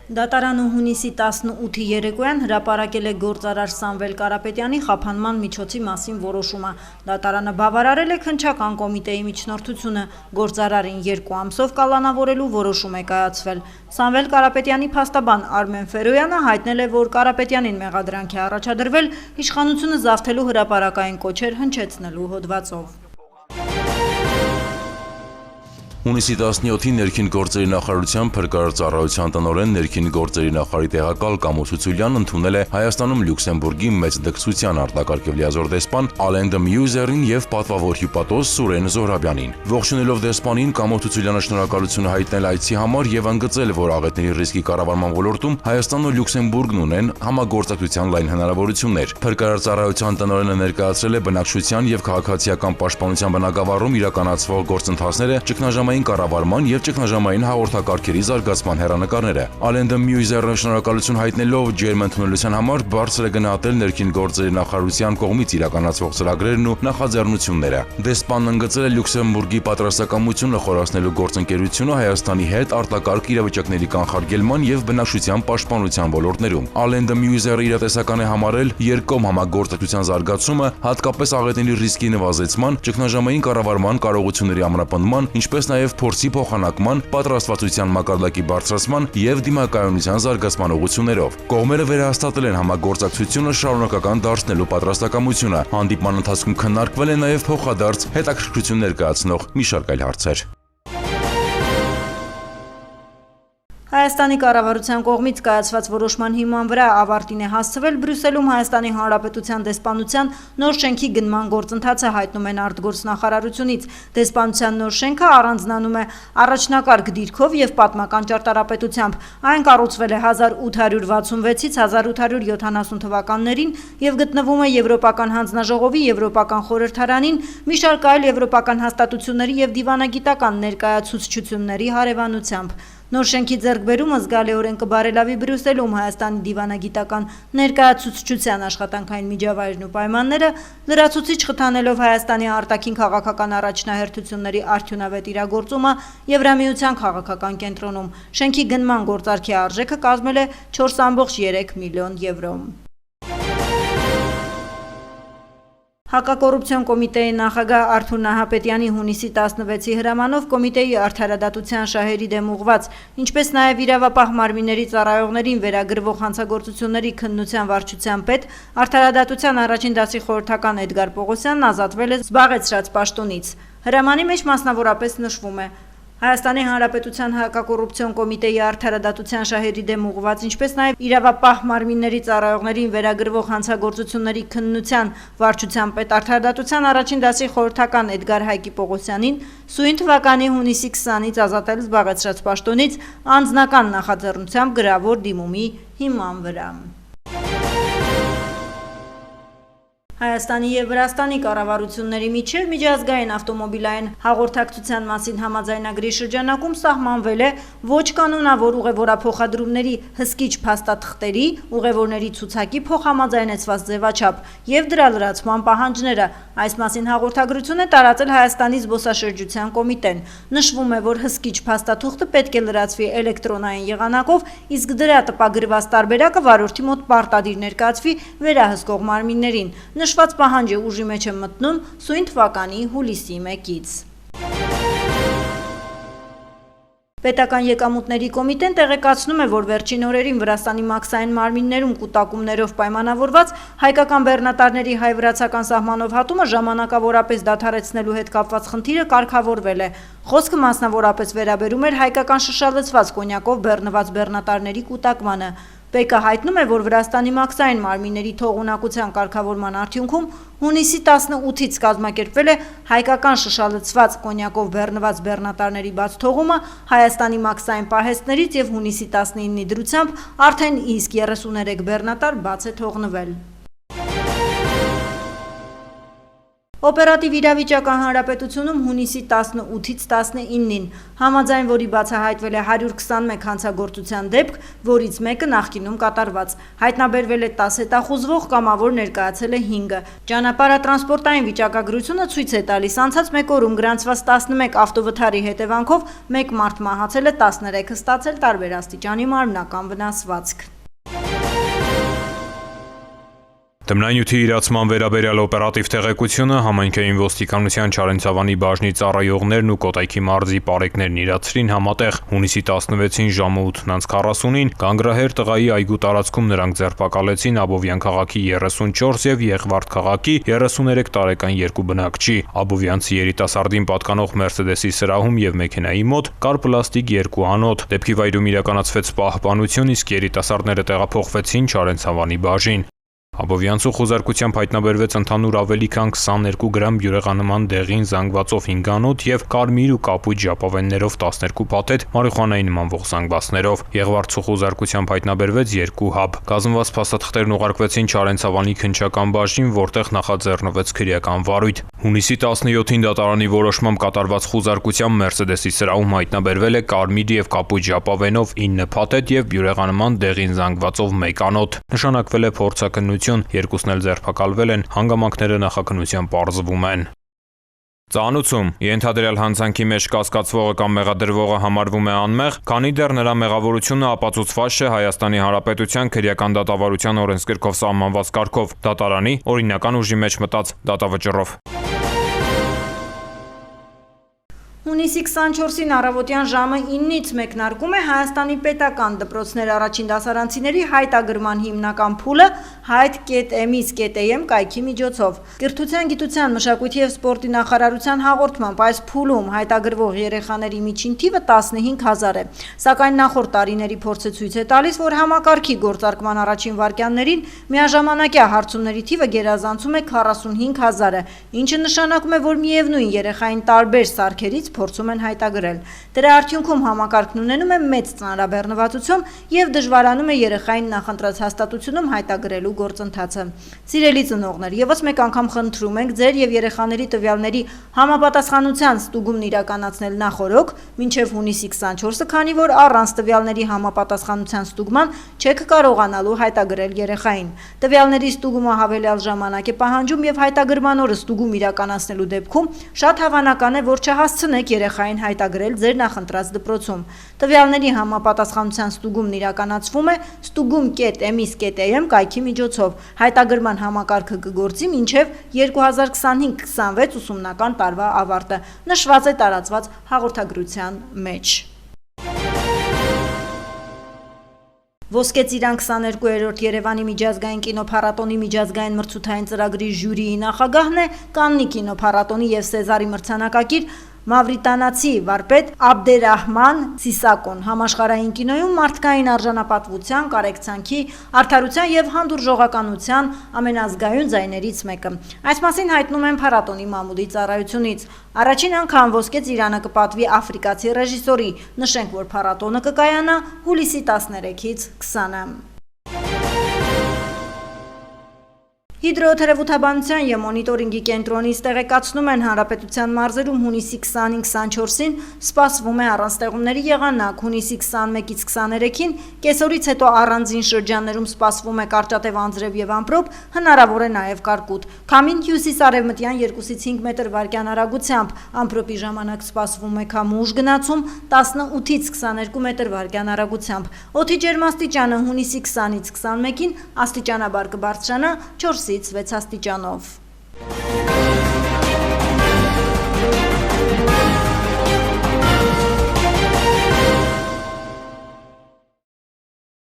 Դատարանը հունիսի 18-ի երեկոյան հրապարակել է գործարար Սամվել Կարապետյանի խափանման միջոցի մասին որոշումը։ Դատարանը բավարարել է քննչական կոմիտեի միջնորդությունը, գործարարին 2 ամսով կալանավորելու որոշում է կայացվել։ Սամվել Կարապետյանի փաստաբան Արմեն Ֆերոյանը հայտնել է, որ Կարապետյանին մեղադրանք է առաջադրվել իշխանությունը զավթելու հրապարակային կոչեր հնչեցնելու հոդվածով։ Հունիսի 17-ին ներքին գործերի նախարարության փրկարարծառայության տնօրեն ներքին գործերի նախարարի տեղակալ Կամո Ցուցուլյանն ընդունել է Հայաստանում Լյուքսեմբուրգի մեծ դքսության արտակարգ եւ լիազոր դեսպան Ալեն դը Մյուզերին եւ պատվավոր հյուպատոս Սուրեն Զոհրաբյանին։ Ողջունելով դեսպանին Կամո Ցուցուլյանը շնորհակալություն հայտնել այցի համար եւ ընդգծել, որ աղետների ռիսկի կառավարման ոլորտում Հայաստանն ու Լյուքսեմբուրգն ունեն համագործակցության լայն հնարավորություններ։ Փրկարարծառայության տնօրենը ներկայացրել է բնակչության եւ քաղաքացիական պաշտպանության բնագավառում իրականացվող գործընթացները, ճգնաժամային կառավարման եւ ճգնաժամային հաղորդակարգերի զարգացման հեռանկարները։ Ալեն դը Մյուզերը շնորհակալություն հայտնելով ջերմ ընդունելության համար բարձր է գնահատել ներքին գործերի նախարարության կողմից իրականացվող ծրագրերն ու նախաձեռնությունները։ Դեսպանն ընդգծել է Լյուքսեմբուրգի պատրաստակամությունը խորացնելու գործընկերությունը Հայաստանի հետ արտակարգ իրավիճակների կանխարգելման եւ բնակչության պաշտպանության ոլորտներում։ Ալեն դը Մյուզերը իրատեսական է համարել երկկողմ համագործակցության զարգացումը, հատկապես աղետների ռիսկի նվազեցման, ճգնաժամային կառավարման կարողությունների ամրապնդման, ինչպես նաև փորձի փոխանակման, պատրաստվածության մակարդակի բարձրացման եւ դիմակայունության զարգացման ուղղություններով։ Կողմերը վերահաստատել են համագործակցությունը շարունակական դարձնելու պատրաստակամությունը։ Հանդիպման ընթացքում քննարկվել է նաև փոխադարձ հետաքրքրություն ներկայացնող մի շարք այլ հարցեր։ Հայաստանի կառավարության կողմից կայացված որոշման հիման վրա ավարտին է հասցվել Բրյուսելում Հայաստանի Հանրապետության դեսպանության նոր շենքի գնման գործընթացը, հայտնում են արտգործնախարարությունից։ Դեսպանության նոր շենքը առանձնանում է առաջնակարգ դիրքով եւ պատմական ճարտարապետությամբ։ Այն կառուցվել է 1866-ից 1870 թվականներին եւ գտնվում է Եվրոպական հանձնաժողովի, Եվրոպական խորհրդարանին, մի շարք այլ եվրոպական հաստատությունների եւ դիվանագիտական ներկայացուցչությունների հարևանությամբ։ Նոր շենքի ձեռքբերումը զգալիորեն կբարելավի Բրյուսելում Հայաստանի դիվանագիտական ներկայացուցչության աշխատանքային միջավայրն ու պայմանները, լրացուցիչ խթանելով Հայաստանի արտաքին քաղաքական առաջնահերթությունների արդյունավետ իրագործումը Եվրամիության քաղաքական կենտրոնում։ Շենքի գնման գործարքի արժեքը կազմել է 4.3 միլիոն եվրո։ Հակակոռուպցիոն կոմիտեի նախագահ Արթուր Նահապետյանի հունիսի 16-ի հրամանով կոմիտեի արդարադատության շահերի դեմ ուղղված, ինչպես նաև իրավապահ մարմինների ծառայողներին վերագրվող հանցագործությունների քննության վարչության պետ, արդարադատության առաջին դասի խորհրդական Էդգար Պողոսյանն ազատվել է զբաղեցրած պաշտոնից։ Հրամանի մեջ մասնավորապես նշվում է. Հայաստանի Հանրապետության հակակոռուպցիոն կոմիտեի արդարադատության շահերի դեմ ուղղված, ինչպես նաև իրավապահ մարմինների ծառայողներին վերագրվող հանցագործությունների քննության վարչության պետ արդարադատության առաջին դասի խորհրդական Էդգար Հայկի Պողոսյանին սույն թվականի հունիսի 20-ից ազատել զբաղեցրած պաշտոնից անձնական նախաձեռնությամբ գրավոր դիմումի հիման վրա։ Հայաստանի եւ Վրաստանի կառավարությունների միջև միջազգային ավտոմոբիլային հաղորդակցության մասին համաձայնագրի շրջանակում սահմանվել է ոչ կանոնավոր ուղևորափոխադրումների հսկիչ փաստաթղթերի, ուղևորների ցուցակի փոխհամաձայնեցված ձևաչափ եւ դրա լրացման պահանջները։ Այս մասին հաղորդագրություն է տարածել Հայաստանի զբոսաշրջության կոմիտեն։ Նշվում է, որ հսկիչ փաստաթուղթը պետք է լրացվի էլեկտրոնային եղանակով, իսկ դրա տպագրված տարբերակը վարորդի մոտ պարտադիր ներկայացվի վերահսկող մարմիններին։ Նշված պահանջը ուժի մեջ է մտնում սույն թվականի հուլիսի 1-ից։ Պետական եկամուտների կոմիտեն տեղեկացնում է, որ վերջին օրերին Վրաստանի մաքսային մարմիններում կուտակումներով պայմանավորված հայկական բեռնատարների հայ-վրացական սահմանով հատումը ժամանակավորապես դադարեցնելու հետ կապված խնդիրը կարգավորվել է։ Խոսքը մասնավորապես վերաբերում էր հայկական շշալցված կոնյակով բեռնված բեռնատարների կուտակմանը։ ՊԿ հայտնում է, որ Վրաստանի մաքսային մարմինների թողունակության կարգավորման արդյունքում հունիսի 18-ից կազմակերպվել է հայկական շշալցված կոնյակով բեռնված բեռնատարների բաց թողումը Հայաստանի մաքսային պահեստներից եւ հունիսի 19-ի դրությամբ արդեն իսկ 33 բեռնատար բաց է թողնվել։ Օպերատիվ իրավիճակը հանրապետությունում հունիսի 18-ից 19-ին, համաձայն որի բացահայտվել է 121 հանցագործության դեպք, որից մեկը նախկինում կատարված, հայտնաբերվել է 10 հետախուզվող, կամավոր ներկայացել է 5-ը։ Ճանապարհատրանսպորտային վիճակագրությունը ցույց է տալիս, անցած մեկ օրում գրանցված 11 ավտովթարի հետևանքով մեկ մարդ մահացել է, 13-ը ստացել տարբեր աստիճանի մարմնական վնասվածք։ Թմրանյութի իրացման վերաբերյալ օպերատիվ տեղեկությունը համայնքային ոստիկանության Չարենցավանի բաժնի ծառայողներն ու Կոտայքի մարզի պարեկներն իրացրին համատեղ հունիսի 16-ին ժամը 8:40-ին Գանգրահեր տղայի այգու տարածքում նրանք ձերբակալեցին Աբովյան քաղաքի 34 եւ Եղվարդ քաղաքի 33 տարեկան երկու բնակչի։ Աբովյանցի երիտասարդին պատկանող Մերսեդեսի սրահում եւ մեքենայի մոտ կար պլաստիկ երկու անոթ։ Դեպքի վայրում իրականացվեց պահպանություն, իսկ երիտասարդները տեղափոխվեցին Չարենցավանի բաժին։ Աբովյանցու խոզարկությամբ հայտնաբերվեց ընդհանուր ավելի քան 22 գրամ բյուրեղանման դեղին զանգվածով 5 անոթ եւ կարմիր ու կապույտ ժապավեններով 12 փաթեթ մարիխուանայի նմանվող զանգվածներով։ Եղվարդցու խոզարկությամբ հայտնաբերվեց 2 հաբ։ Կազմված փաստաթղթերն ուղարկվեցին Չարենցավանի քննչական բաժին, որտեղ նախաձեռնվեց քրեական վարույթ։ Հունիսի 17-ին դատարանի որոշմամբ կատարված խոզարկությամբ Մերսեդեսի սրահում հայտնաբերվել է կարմիր եւ կապույտ ժապավենով 9 փաթեթ եւ բյուրեղանման դեղին զանգվածով 1 անոթ։ Նշանակվել է փորձաքննություն, երկուսն էլ ձերբակալվել են, հանգամանքները նախաքննության պարզվում են։ Ծանուցում ենթադրյալ հանցանքի մեջ կասկածվողը կամ մեղադրվողը համարվում է անմեղ, քանի դեռ նրա մեղավորությունը ապացուցված չէ Հայաստանի Հանրապետության քրեական դատավարության օրենսգրքով սահմանված կարգով, դատարանի օրինական ուժի մեջ մտած դատավճռով։ Հունիսի 24-ին առավոտյան ժամը 9-ից մեկնարկում է Հայաստանի պետական դպրոցներ առաջին դասարանցիների հայտագրման հիմնական փուլը հայտ.em.am կայքի միջոցով։ Կրթության, գիտության, մշակույթի եւ սպորտի նախարարության հաղորդմամբ այս փուլում հայտագրվող երեխաների միջին թիվը 15000 է, սակայն նախորդ տարիների փորձը ցույց է տալիս, որ համակարգի գործարկման առաջին վայրկյաններին միաժամանակյա հարցումների թիվը գերազանցում է 45000-ը, ինչը նշանակում է, որ միևնույն երեխային տարբեր սարքերից փորձում են հայտագրել։ Դրա արդյունքում համակարգն ունենում է մեծ ծանրաբեռնվածություն եւ դժվարանում է երեխային նախընտրած հաստատությունում հայտագրելու գործընթացը։ Սիրելի ծնողներ, եւս մեկ անգամ խնդրում ենք ձեր եւ երեխաների տվյալների համապատասխանության ստուգումն իրականացնել նախօրոք, մինչեւ հունիսի 24-ը, քանի որ առանց տվյալների համապատասխանության ստուգման չեք կարողանալու հայտագրել երեխային։ Տվյալների ստուգումը հավելյալ ժամանակ է պահանջում եւ հայտագրման օրը ստուգում իրականացնելու դեպքում շատ հավանական է, որ չհասցնեք երեխային հայտագրել ձեր նախընտրած դպրոցում։ Տվյալների համապատասխանության ստուգումն իրականացվում է ստուգում.em.am կայքի միջոցով։ Հայտագրման համակարգը կգործի մինչև 2025-26 ուսումնական տարվա ավարտը, նշված է տարածված հաղորդագրության մեջ։ Ոսկե ծիրան 22-րդ Երևանի միջազգային կինոփառատոնի միջազգային մրցութային ծրագրի ժյուրիի նախագահն է Կաննի կինոփառատոնի եւ Սեզարի մրցանակակիր Մավրիտանացի վարպետ Աբդերահման Սիսակոն։ Համաշխարհային կինոյում մարդկային արժանապատվության, կարեկցանքի, արդարության եւ հանդուրժողականության ամենազգայուն ձայներից մեկը։ Այս մասին հայտնում են փառատոնի մամուլի ծառայությունից։ Առաջին անգամ ոսկե ծիրանը կպատվի աֆրիկացի ռեժիսորի։ Նշենք, որ փառատոնը կկայանա հուլիսի 13-ից 20-ը։ Հիդրոթերապևտաբանության եւ մոնիտորինգի կենտրոնից տեղեկացնում են հանրապետության մարզերում հունիսի 20-24-ին սպասվում է առանց տեղումների եղանակ, հունիսի 21-ից 23-ին կեսօրից հետո առանձին շրջաններում սպասվում է կարճատև անձրև եւ ամպրոպ, հնարավոր է նաեւ կարկուտ։ Քամին հյուսիս-արևմտյան 2-ից 5 մետր վարկյան արագությամբ, ամպրոպի ժամանակ սպասվում է քամուշ գնացում 18-ից 22 մետր վարկյան արագությամբ։ Օդի ջերմաստիճանը հունիսի 20-ից 21-ին աստիճանաբար կբարձրանա 4-ից 6 աստիճանով։